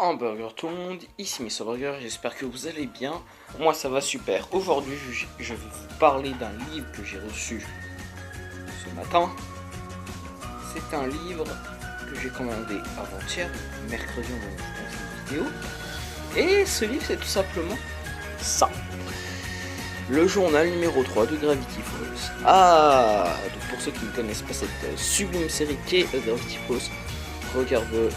Hamburger tout le monde, ici Mr Burger, j'espère que vous allez bien. Moi ça va super. Aujourd'hui je vais vous parler d'un livre que j'ai reçu ce matin. C'est un livre que j'ai commandé avant-hier, mercredi on enregistre cette vidéo. Et ce livre c'est tout simplement ça. Le journal numéro 3 de Gravity Falls. Ah, donc pour ceux qui ne connaissent pas cette sublime série qui est Gravity Falls, regardez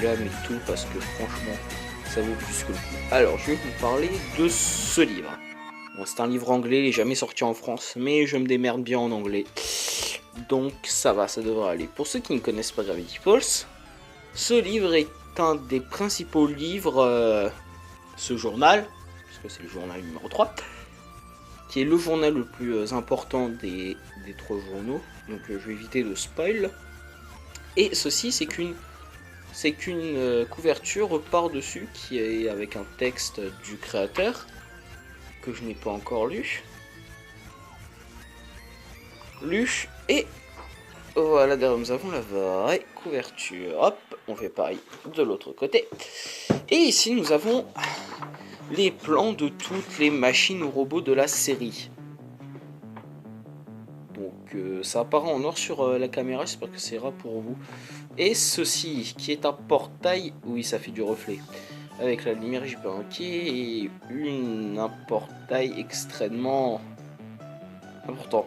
là mais tout parce que franchement ça vaut plus que le coup. Alors je vais vous parler de ce livre. Bon, c'est un livre anglais, il n'est jamais sorti en France, mais je me démerde bien en anglais. Donc ça va, ça devrait aller. Pour ceux qui ne connaissent pas Gravity Falls, ce livre est un des principaux livres, ce journal, parce que c'est le journal numéro 3, qui est le journal le plus important des 3 journaux. Donc je vais éviter de spoil. Et ceci c'est qu'une couverture par-dessus qui est avec un texte du créateur que je n'ai pas encore lu. Et voilà, derrière nous avons la vraie couverture. Hop, on fait pareil de l'autre côté. Et ici nous avons les plans de toutes les machines ou robots de la série. Donc ça apparaît en noir sur la caméra, j'espère que c'est rare pour vous. Et ceci qui est un portail, oui ça fait du reflet, avec la lumière j'ai pas qui est un portail extrêmement important.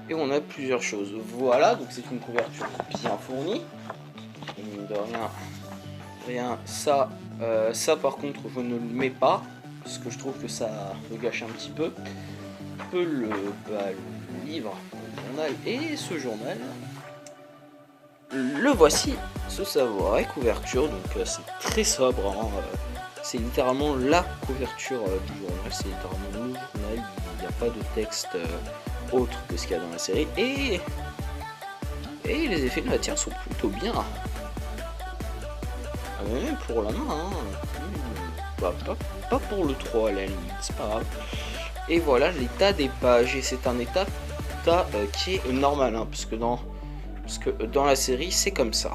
Et on a plusieurs choses, voilà, donc c'est une couverture bien fournie. Et mine de rien, ça par contre je ne le mets pas, parce que je trouve que ça me gâche un petit peu. Le livre, le journal et ce journal. Le voici, ce savoir et couverture, donc c'est très sobre, hein, c'est littéralement la couverture du journal, c'est littéralement le journal, il n'y a pas de texte autre que ce qu'il y a dans la série, et les effets de matière sont plutôt bien, même pour la main, hein. Pas pour le 3 à la limite, c'est pas grave. Et voilà l'état des pages, et c'est un état qui est normal, hein, parce que dans la série c'est comme ça.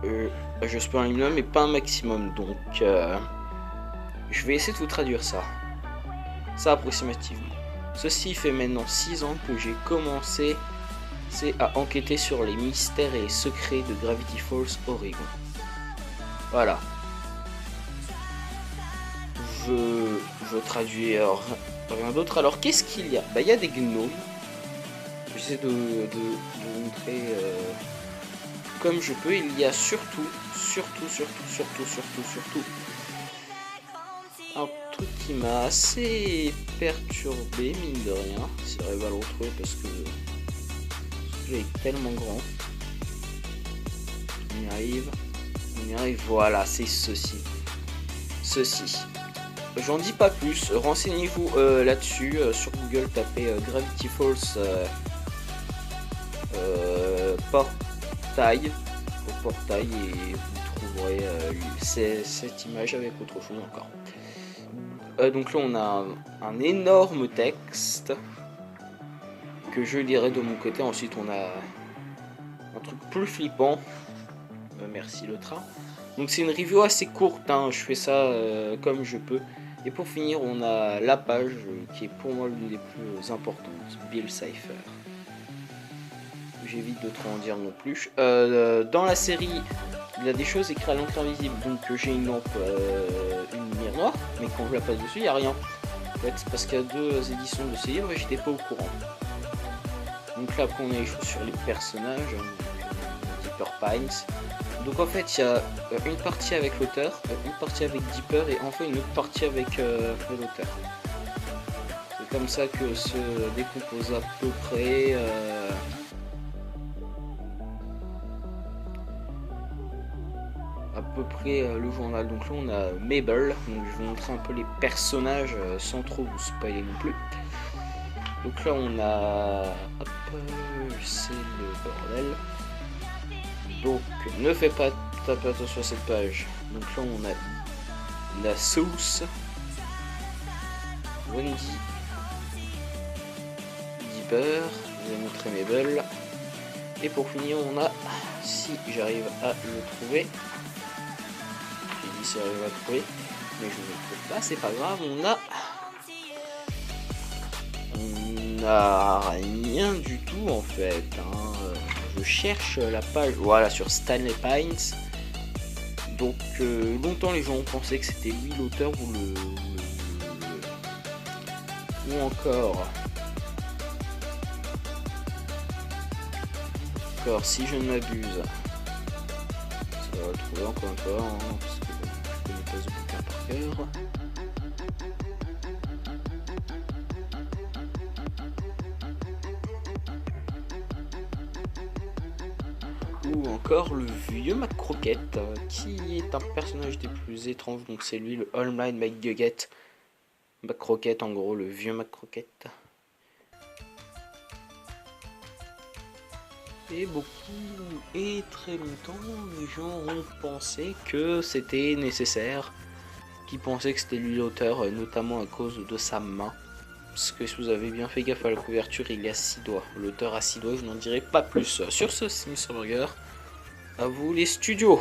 Je spoil un minimum mais pas un maximum, donc je vais essayer de vous traduire ça approximativement. Ceci fait maintenant 6 ans que j'ai commencé à enquêter sur les mystères et secrets de Gravity Falls, Oregon. Voilà. Je traduis rien d'autre. Alors qu'est-ce qu'il y a? Bah il y a des gnomes. J'essaie de montrer comme je peux. Il y a surtout un truc qui m'a assez perturbé, mine de rien, si j'arrive à le retrouver parce que il est tellement grand. On y arrive, voilà, c'est ceci. J'en dis pas plus, renseignez-vous là-dessus, sur Google, tapez Gravity Falls portail et vous trouverez cette image avec autre chose encore. Donc là on a un énorme texte que je lirai de mon côté. Ensuite on a un truc plus flippant, merci le train. Donc c'est une review assez courte, hein. Je fais ça comme je peux. Et pour finir on a la page qui est pour moi l'une des plus importantes, Bill Cipher. J'évite de trop en dire non plus. Dans la série, il y a des choses écrites à l'encre invisible. Donc j'ai une lampe, une lumière noire, mais quand je la passe dessus, il n'y a rien. En fait, c'est parce qu'il y a 2 éditions de ce livre et j'étais pas au courant. Donc là, après, on a les choses sur les personnages, Deeper Pines. Donc en fait, il y a une partie avec l'auteur, une partie avec Deeper et enfin une autre partie avec l'auteur. C'est comme ça que se décompose à peu près. Le journal. Donc là on a Mabel, donc je vais vous montrer un peu les personnages sans trop vous spoiler non plus. Donc là on a, hop, c'est le bordel, donc ne fais pas taper attention à cette page. Donc là on a la sauce, Wendy, Deeper, je vais montrer Mabel, et pour finir on a si j'arrive à le trouver. J'ai dit si j'arrive à le trouver, mais je ne le trouve pas, c'est pas grave, on n'a rien du tout en fait. Hein. Je cherche la page, voilà, sur Stanley Pines. Donc longtemps les gens ont pensé que c'était lui l'auteur ou encore si je ne m'abuse, ça va retrouver encore hein, parce que je connais pas ce bouquin par cœur. Ou encore le vieux McCrocket, qui est un personnage des plus étranges, donc c'est lui le All Might McGugget. McCrocket, en gros, le vieux McCrocket. Et très longtemps, les gens ont pensé que c'était nécessaire, qui pensaient que c'était lui l'auteur, notamment à cause de sa main. Parce que si vous avez bien fait gaffe à la couverture, il y a 6 doigts. L'auteur a 6 doigts, je n'en dirai pas plus. Sur ce, Smith Burger, à vous les studios.